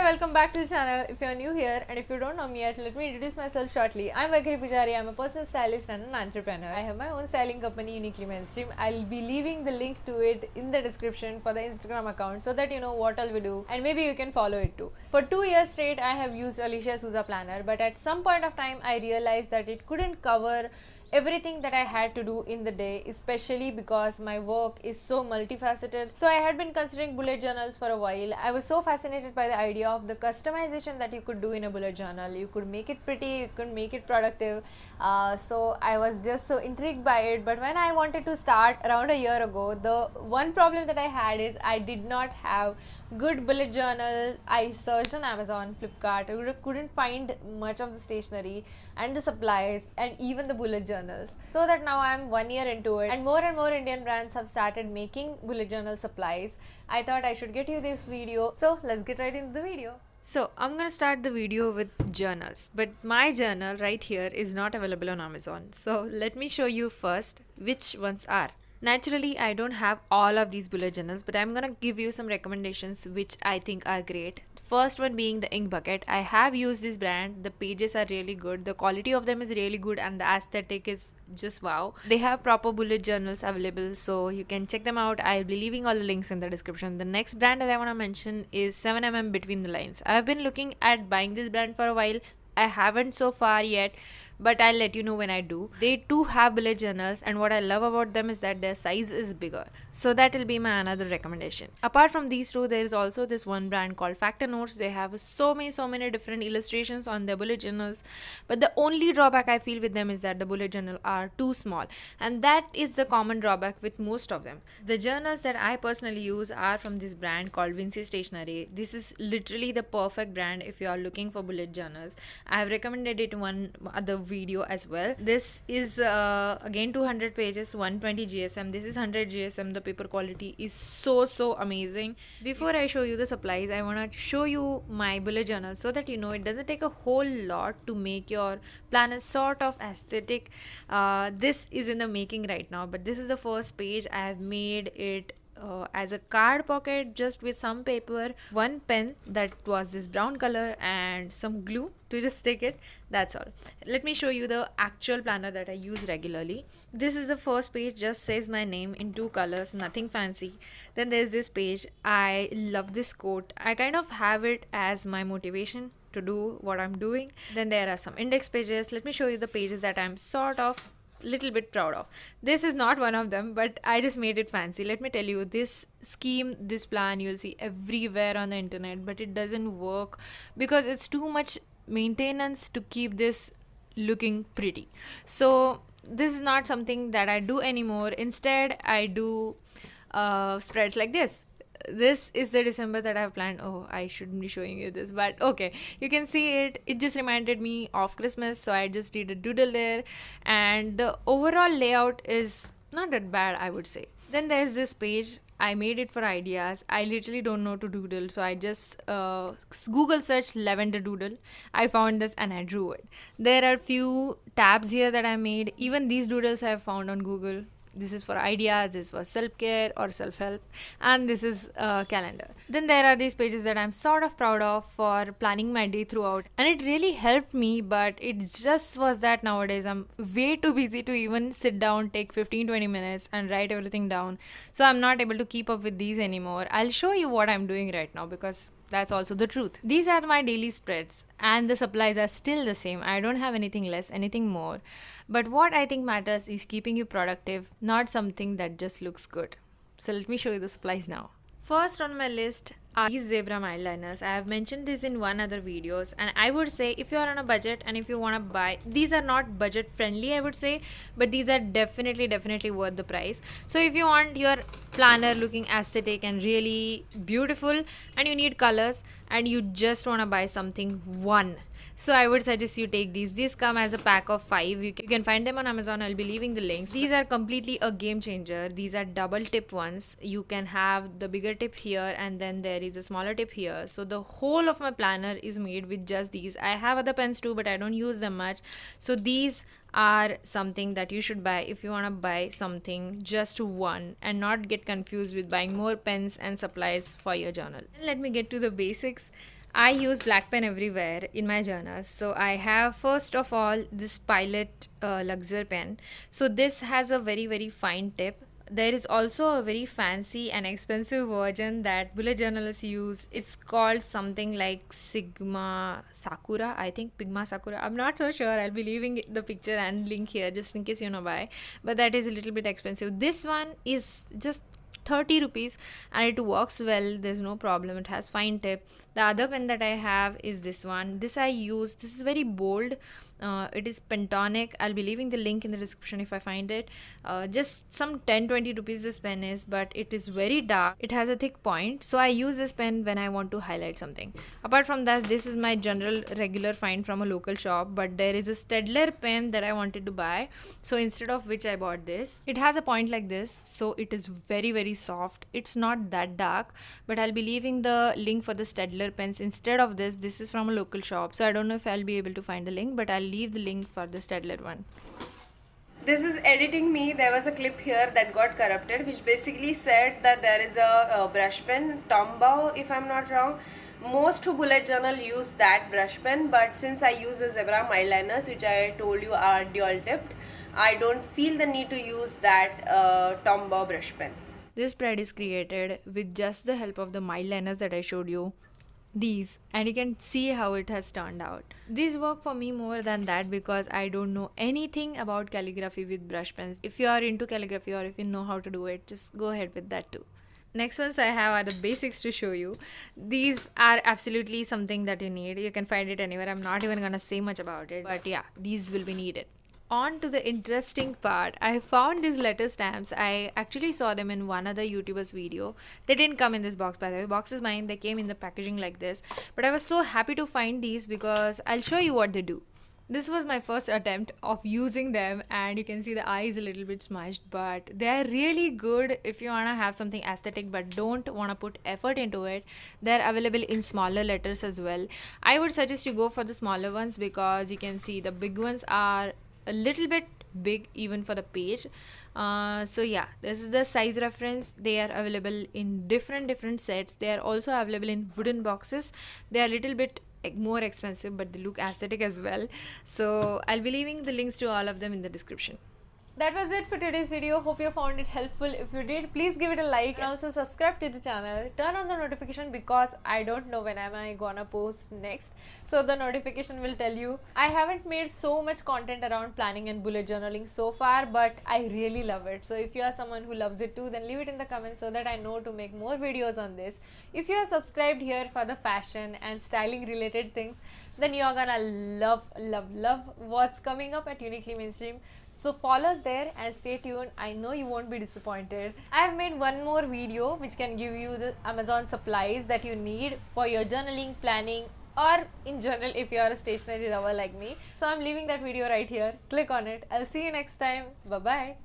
welcome back to the channel. If you're new here and if you don't know me yet, let me introduce myself shortly. I'm Sakura Pigma. I'm a personal stylist and an entrepreneur. I have my own styling company, Uniquely Mainstream. I'll be leaving the link to it in the description for the Instagram account so that you know what all we do and maybe you can follow it too. For 2 years straight, I have used Alicia Souza planner, but at some point of time, I realized that it couldn't cover everything that I had to do in the day, especially because my work is so multifaceted. So I had been considering bullet journals for a while. I was so fascinated by the idea of the customization that you could do in a bullet journal. You could make it pretty, you could make it productive. So I was just so intrigued by it. But when I wanted to start around a year ago, the one problem that I had is I did not have good bullet journal. I searched on Amazon, Flipkart. I couldn't find much of the stationery and the supplies and even the bullet journals. So that now I'm 1 year into it and more Indian brands have started making bullet journal supplies. I thought I should get you this video. So let's get right into the video. So I'm gonna start the video with journals, but my journal right here is not available on Amazon. So let me show you first which ones are. Naturally, I don't have all of these bullet journals, but I'm gonna give you some recommendations which I think are great. First one being the ink bucket. I have used this brand. The pages are really good. The quality of them is really good and the aesthetic is just wow. They have proper bullet journals available, so you can check them out. I'll be leaving all the links in the description. The next brand that I want to mention is 7mm Between the Lines. I've been looking at buying this brand for a while. I haven't so far yet, but I'll let you know when I do. They too have bullet journals, and what I love about them is that their size is bigger. So that will be my another recommendation. Apart from these two, there is also this one brand called Factor Notes. They have so many different illustrations on their bullet journals, but the only drawback I feel with them is that the bullet journal are too small, and that is the common drawback with most of them. The journals that I personally use are from this brand called Vinci Stationary. This is literally the perfect brand if you are looking for bullet journals. I have recommended it in one other video as well. This is again 200 pages, 120 GSM. This is 100 GSM. The paper quality is so amazing. Before I show you the supplies, I want to show you my bullet journal so that you know it doesn't take a whole lot to make your planner sort of aesthetic. This is in the making right now, but this is the first page. I have made it as a card pocket just with some paper, one pen that was this brown color and some glue to just stick it. That's all. Let me show you the actual planner that I use regularly. This is the first page, just says my name in 2 colors, nothing fancy. Then there's this page. I love this quote. I kind of have it as my motivation to do what I'm doing. Then there are some index pages. Let me show you the pages that I'm sort of little bit proud of. This is not one of them, but I just made it fancy. Let me tell you, this scheme, this plan you'll see everywhere on the internet, but it doesn't work because it's too much maintenance to keep this looking pretty. So this is not something that I do anymore. Instead, I do spreads like this. This is the December that I have planned. Oh, I shouldn't be showing you this, but okay, you can see it. It just reminded me of Christmas, so I just did a doodle there, and the overall layout is not that bad, I would say. Then there's this page. I made it for ideas. I literally don't know to doodle, so I just Google searched lavender doodle. I found this and I drew it. There are few tabs here that I made. Even these doodles I have found on Google. This is for ideas, this is for self-care or self-help, and this is a calendar. Then there are these pages that I'm sort of proud of for planning my day throughout, and it really helped me, but it just was that nowadays I'm way too busy to even sit down, take 15-20 minutes and write everything down. So I'm not able to keep up with these anymore. I'll show you what I'm doing right now because that's also the truth. These are my daily spreads and the supplies are still the same. I don't have anything less, anything more. But what I think matters is keeping you productive, not something that just looks good. So let me show you the supplies now. First on my list are these zebra Mildliners. I have mentioned this in one other videos, and I would say if you are on a budget and if you want to buy, these are not budget friendly, I would say, but these are definitely worth the price. So if you want your planner looking aesthetic and really beautiful and you need colors and you just want to buy something one, so I would suggest you take these. These come as a pack of 5. You can find them on Amazon. I'll be leaving the links. These are completely a game changer. These are double tip ones. You can have the bigger tip here and then there is a smaller tip here. So the whole of my planner is made with just these. I have other pens too, but I don't use them much. So these are something that you should buy if you want to buy something just one and not get confused with buying more pens and supplies for your journal. And let me get to the basics. I use black pen everywhere in my journals. So I have first of all this Pilot Luxor pen. So this has a very fine tip. There is also a very fancy and expensive version that bullet journalists use. It's called something like Sigma Sakura, I think Pigma Sakura. I'm not so sure. I'll be leaving the picture and link here just in case you know why. But that is a little bit expensive. This one is just 30 rupees and it works well. There's no problem. It has fine tip. The other pen that I have is this one. This I use. This is very bold. It is pentonic. I'll be leaving the link in the description if I find it. Just some 10-20 rupees this pen is, but it is very dark. It has a thick point, so I use this pen when I want to highlight something. Apart from that, this is my general regular find from a local shop, but there is a Staedtler pen that I wanted to buy, so instead of which I bought this. It has a point like this, so it is very soft. It's not that dark, but I'll be leaving the link for the Staedtler pens instead of this. This is from a local shop, so I don't know if I'll be able to find the link, but I'll leave the link for the Staedtler one. This is editing me. There was a clip here that got corrupted, which basically said that there is a brush pen, Tombow, if I'm not wrong. Most bullet journal use that brush pen, but since I use the Zebra Mildliners, which I told you are dual tipped, I don't feel the need to use that Tombow brush pen. This spread is created with just the help of the Mildliners that I showed you. These, and you can see how it has turned out. These work for me more than that because I don't know anything about calligraphy with brush pens. If you are into calligraphy or if you know how to do it, just go ahead with that too. Next ones I have are the basics to show you. These are absolutely something that you need. You can find it anywhere. I'm not even gonna say much about it, but yeah, these will be needed. On to the interesting part. I found these letter stamps. I actually saw them in one other YouTuber's video. They didn't come in this box, by the way. Box is mine. They came in the packaging like this. But I was so happy to find these because I'll show you what they do. This was my first attempt of using them, and you can see the eye is a little bit smudged, but they're really good if you want to have something aesthetic but don't want to put effort into it. They're available in smaller letters as well. I would suggest you go for the smaller ones because you can see the big ones are a little bit big even for the page. So yeah, this is the size reference. They are available in different sets. They are also available in wooden boxes. They are a little bit more expensive, but they look aesthetic as well. So I'll be leaving the links to all of them in the description. That was it for today's video. Hope you found it helpful. If you did, please give it a like and also subscribe to the channel. Turn on the notification because I don't know when am I gonna post next, so the notification will tell you. I haven't made so much content around planning and bullet journaling so far, but I really love it. So if you are someone who loves it too, then leave it in the comments so that I know to make more videos on this. If you are subscribed here for the fashion and styling related things, then you are gonna love what's coming up at Uniquely Mainstream. So follow us there and stay tuned. I know you won't be disappointed. I have made one more video which can give you the Amazon supplies that you need for your journaling, planning, or in general if you are a stationery lover like me. So I'm leaving that video right here. Click on it. I'll see you next time. Bye bye.